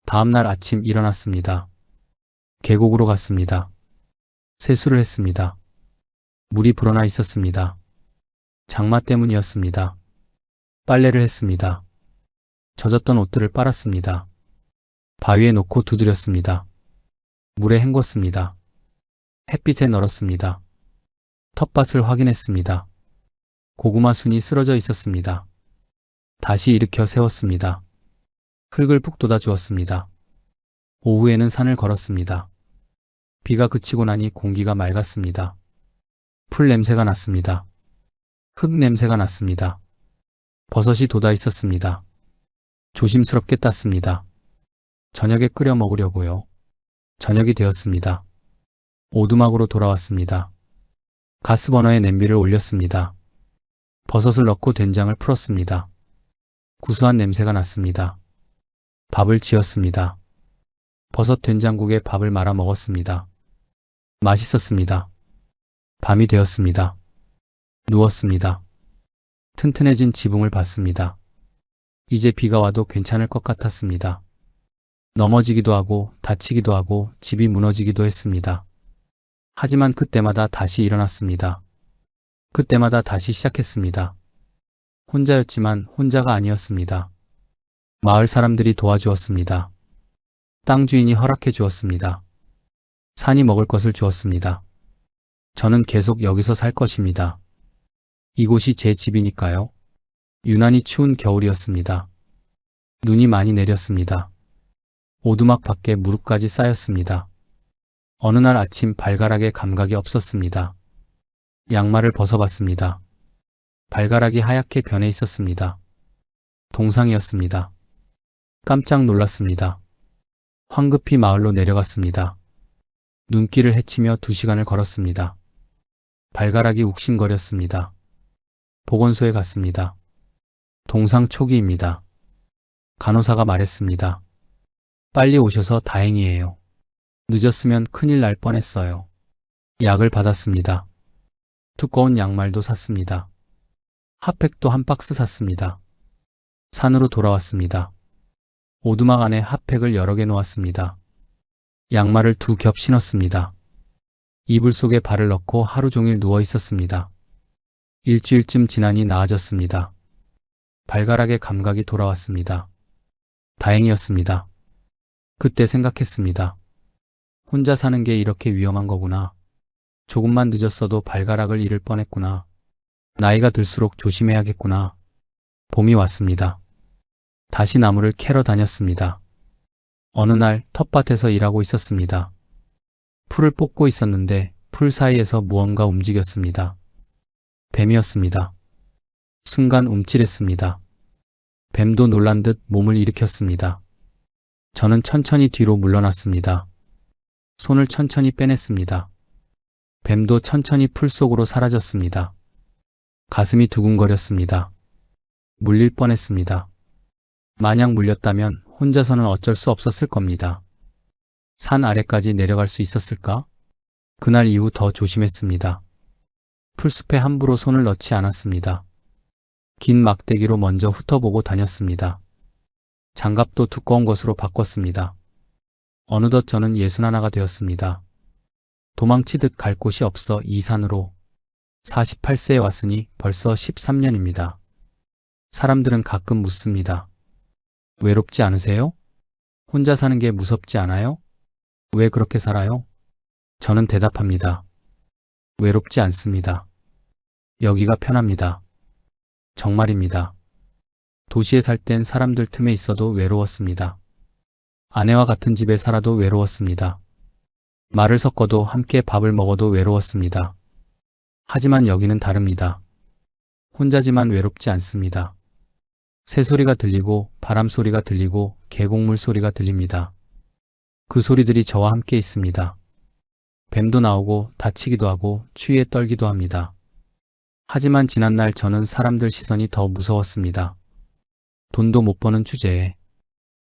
[SPEAKER 1] 다음 날 아침 일어났습니다. 계곡으로 갔습니다. 세수를 했습니다. 물이 불어나 있었습니다. 장마 때문이었습니다. 빨래를 했습니다. 젖었던 옷들을 빨았습니다. 바위에 놓고 두드렸습니다. 물에 헹궜습니다. 햇빛에 널었습니다. 텃밭을 확인했습니다. 고구마 순이 쓰러져 있었습니다. 다시 일으켜 세웠습니다. 흙을 푹 돋아 주었습니다. 오후에는 산을 걸었습니다. 비가 그치고 나니 공기가 맑았습니다. 풀 냄새가 났습니다. 흙 냄새가 났습니다. 버섯이 돋아 있었습니다. 조심스럽게 땄습니다. 저녁에 끓여 먹으려고요. 저녁이 되었습니다. 오두막으로 돌아왔습니다. 가스버너에 냄비를 올렸습니다. 버섯을 넣고 된장을 풀었습니다. 구수한 냄새가 났습니다. 밥을 지었습니다. 버섯 된장국에 밥을 말아 먹었습니다. 맛있었습니다. 밤이 되었습니다. 누웠습니다. 튼튼해진 지붕을 봤습니다. 이제 비가 와도 괜찮을 것 같았습니다. 넘어지기도 하고 다치기도 하고 집이 무너지기도 했습니다. 하지만 그때마다 다시 일어났습니다. 그때마다 다시 시작했습니다. 혼자였지만 혼자가 아니었습니다. 마을 사람들이 도와주었습니다. 땅 주인이 허락해 주었습니다. 산이 먹을 것을 주었습니다. 저는 계속 여기서 살 것입니다. 이곳이 제 집이니까요. 유난히 추운 겨울이었습니다. 눈이 많이 내렸습니다. 오두막 밖에 무릎까지 쌓였습니다. 어느 날 아침 발가락에 감각이 없었습니다. 양말을 벗어봤습니다. 발가락이 하얗게 변해 있었습니다. 동상이었습니다. 깜짝 놀랐습니다. 황급히 마을로 내려갔습니다. 눈길을 헤치며 2시간을 걸었습니다. 발가락이 욱신거렸습니다. 보건소에 갔습니다. 동상 초기입니다. 간호사가 말했습니다. 빨리 오셔서 다행이에요. 늦었으면 큰일 날 뻔했어요. 약을 받았습니다. 두꺼운 양말도 샀습니다. 핫팩도 한 박스 샀습니다. 산으로 돌아왔습니다. 오두막 안에 핫팩을 여러 개 놓았습니다. 양말을 2겹 신었습니다. 이불 속에 발을 넣고 하루 종일 누워 있었습니다. 일주일쯤 지나니 나아졌습니다. 발가락의 감각이 돌아왔습니다. 다행이었습니다. 그때 생각했습니다. 혼자 사는 게 이렇게 위험한 거구나. 조금만 늦었어도 발가락을 잃을 뻔했구나. 나이가 들수록 조심해야겠구나. 봄이 왔습니다. 다시 나무를 캐러 다녔습니다. 어느 날 텃밭에서 일하고 있었습니다. 풀을 뽑고 있었는데 풀 사이에서 무언가 움직였습니다. 뱀이었습니다. 순간 움찔했습니다. 뱀도 놀란 듯 몸을 일으켰습니다. 저는 천천히 뒤로 물러났습니다. 손을 천천히 빼냈습니다. 뱀도 천천히 풀 속으로 사라졌습니다. 가슴이 두근거렸습니다. 물릴 뻔했습니다. 만약 물렸다면 혼자서는 어쩔 수 없었을 겁니다. 산 아래까지 내려갈 수 있었을까? 그날 이후 더 조심했습니다. 풀숲에 함부로 손을 넣지 않았습니다. 긴 막대기로 먼저 훑어보고 다녔습니다. 장갑도 두꺼운 것으로 바꿨습니다. 어느덧 저는 61가 되었습니다. 도망치듯 갈 곳이 없어 이 산으로 48세에 왔으니 벌써 13년입니다. 사람들은 가끔 묻습니다. 외롭지 않으세요? 혼자 사는 게 무섭지 않아요? 왜 그렇게 살아요? 저는 대답합니다. 외롭지 않습니다. 여기가 편합니다. 정말입니다. 도시에 살 땐 사람들 틈에 있어도 외로웠습니다. 아내와 같은 집에 살아도 외로웠습니다. 말을 섞어도 함께 밥을 먹어도 외로웠습니다. 하지만 여기는 다릅니다. 혼자지만 외롭지 않습니다. 새소리가 들리고 바람 소리가 들리고 계곡물 소리가 들립니다. 그 소리들이 저와 함께 있습니다. 뱀도 나오고 다치기도 하고 추위에 떨기도 합니다. 하지만 지난날 저는 사람들 시선이 더 무서웠습니다. 돈도 못 버는 주제에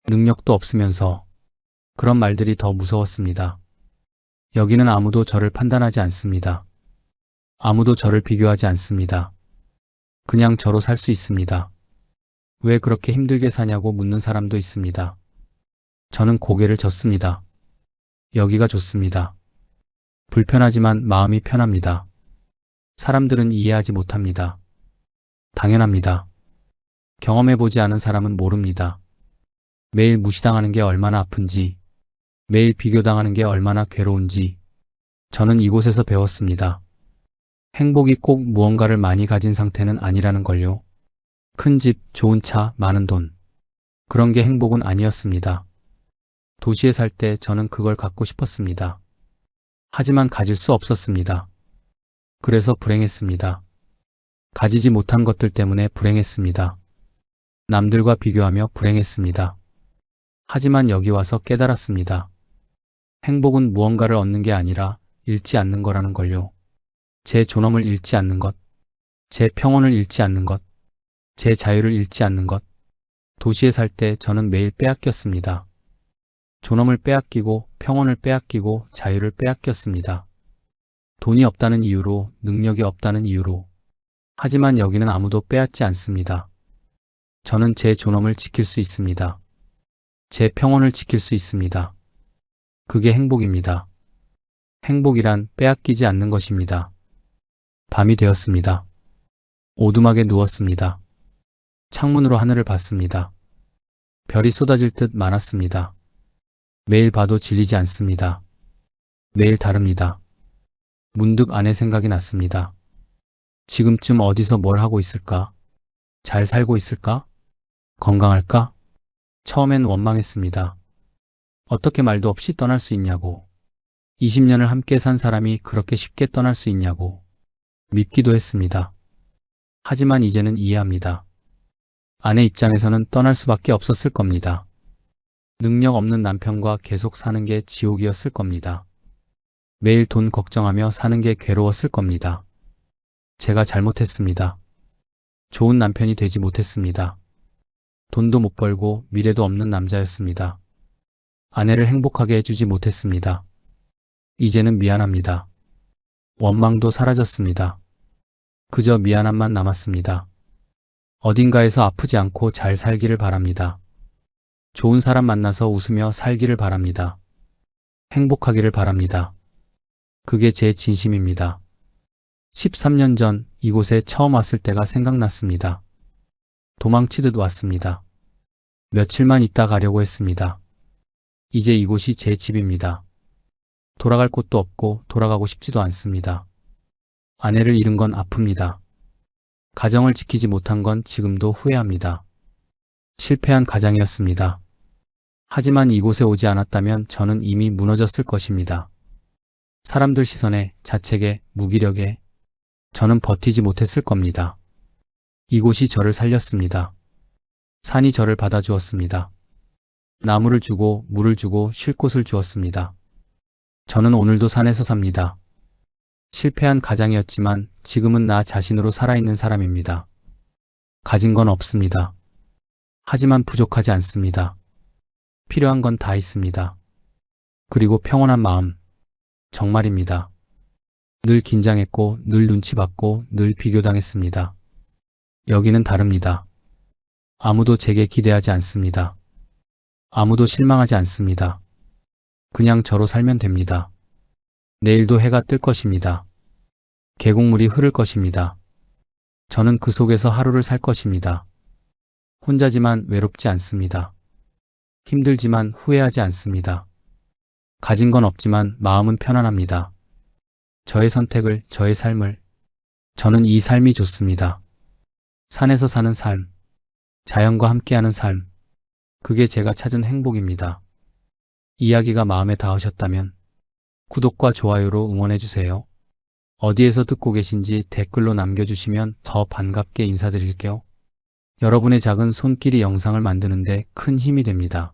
[SPEAKER 1] 능력도 없으면서 그런 말들이 더 무서웠습니다. 여기는 아무도 저를 판단하지 않습니다. 아무도 저를 비교하지 않습니다. 그냥 저로 살 수 있습니다. 왜 그렇게 힘들게 사냐고 묻는 사람도 있습니다. 저는 고개를 젓습니다. 여기가 좋습니다. 불편하지만 마음이 편합니다. 사람들은 이해하지 못합니다. 당연합니다. 경험해보지 않은 사람은 모릅니다. 매일 무시당하는 게 얼마나 아픈지, 매일 비교당하는 게 얼마나 괴로운지 저는 이곳에서 배웠습니다. 행복이 꼭 무언가를 많이 가진 상태는 아니라는 걸요. 큰 집, 좋은 차, 많은 돈. 그런 게 행복은 아니었습니다. 도시에 살 때 저는 그걸 갖고 싶었습니다. 하지만 가질 수 없었습니다. 그래서 불행했습니다. 가지지 못한 것들 때문에 불행했습니다. 남들과 비교하며 불행했습니다. 하지만 여기 와서 깨달았습니다. 행복은 무언가를 얻는 게 아니라 잃지 않는 거라는 걸요. 제 존엄을 잃지 않는 것, 제 평온을 잃지 않는 것, 제 자유를 잃지 않는 것. 도시에 살 때 저는 매일 빼앗겼습니다. 존엄을 빼앗기고 평온을 빼앗기고 자유를 빼앗겼습니다. 돈이 없다는 이유로, 능력이 없다는 이유로. 하지만 여기는 아무도 빼앗지 않습니다. 저는 제 존엄을 지킬 수 있습니다. 제 평온을 지킬 수 있습니다. 그게 행복입니다. 행복이란 빼앗기지 않는 것입니다. 밤이 되었습니다. 오두막에 누웠습니다. 창문으로 하늘을 봤습니다. 별이 쏟아질 듯 많았습니다. 매일 봐도 질리지 않습니다. 매일 다릅니다. 문득 아내 생각이 났습니다. 지금쯤 어디서 뭘 하고 있을까? 잘 살고 있을까? 건강할까? 처음엔 원망했습니다. 어떻게 말도 없이 떠날 수 있냐고. 20년을 함께 산 사람이 그렇게 쉽게 떠날 수 있냐고. 밉기도 했습니다. 하지만 이제는 이해합니다. 아내 입장에서는 떠날 수밖에 없었을 겁니다. 능력 없는 남편과 계속 사는 게 지옥이었을 겁니다. 매일 돈 걱정하며 사는 게 괴로웠을 겁니다. 제가 잘못했습니다. 좋은 남편이 되지 못했습니다. 돈도 못 벌고 미래도 없는 남자였습니다. 아내를 행복하게 해주지 못했습니다. 이제는 미안합니다. 원망도 사라졌습니다. 그저 미안함만 남았습니다. 어딘가에서 아프지 않고 잘 살기를 바랍니다. 좋은 사람 만나서 웃으며 살기를 바랍니다. 행복하기를 바랍니다. 그게 제 진심입니다. 13년 전 이곳에 처음 왔을 때가 생각났습니다. 도망치듯 왔습니다. 며칠만 있다 가려고 했습니다. 이제 이곳이 제 집입니다. 돌아갈 곳도 없고 돌아가고 싶지도 않습니다. 아내를 잃은 건 아픕니다. 가정을 지키지 못한 건 지금도 후회합니다. 실패한 가장이었습니다. 하지만 이곳에 오지 않았다면 저는 이미 무너졌을 것입니다. 사람들 시선에, 자책에, 무기력에 저는 버티지 못했을 겁니다. 이곳이 저를 살렸습니다. 산이 저를 받아주었습니다. 나무를 주고 물을 주고 쉴 곳을 주었습니다. 저는 오늘도 산에서 삽니다. 실패한 가장이었지만 지금은 나 자신으로 살아있는 사람입니다. 가진 건 없습니다. 하지만 부족하지 않습니다. 필요한 건 다 있습니다. 그리고 평온한 마음. 정말입니다. 늘 긴장했고 늘 눈치 받고 늘 비교당했습니다. 여기는 다릅니다. 아무도 제게 기대하지 않습니다. 아무도 실망하지 않습니다. 그냥 저로 살면 됩니다. 내일도 해가 뜰 것입니다. 계곡물이 흐를 것입니다. 저는 그 속에서 하루를 살 것입니다. 혼자지만 외롭지 않습니다. 힘들지만 후회하지 않습니다. 가진 건 없지만 마음은 편안합니다. 저의 선택을, 저의 삶을. 저는 이 삶이 좋습니다. 산에서 사는 삶, 자연과 함께하는 삶. 그게 제가 찾은 행복입니다. 이야기가 마음에 닿으셨다면 구독과 좋아요로 응원해주세요. 어디에서 듣고 계신지 댓글로 남겨주시면 더 반갑게 인사드릴게요. 여러분의 작은 손길이 영상을 만드는데 큰 힘이 됩니다.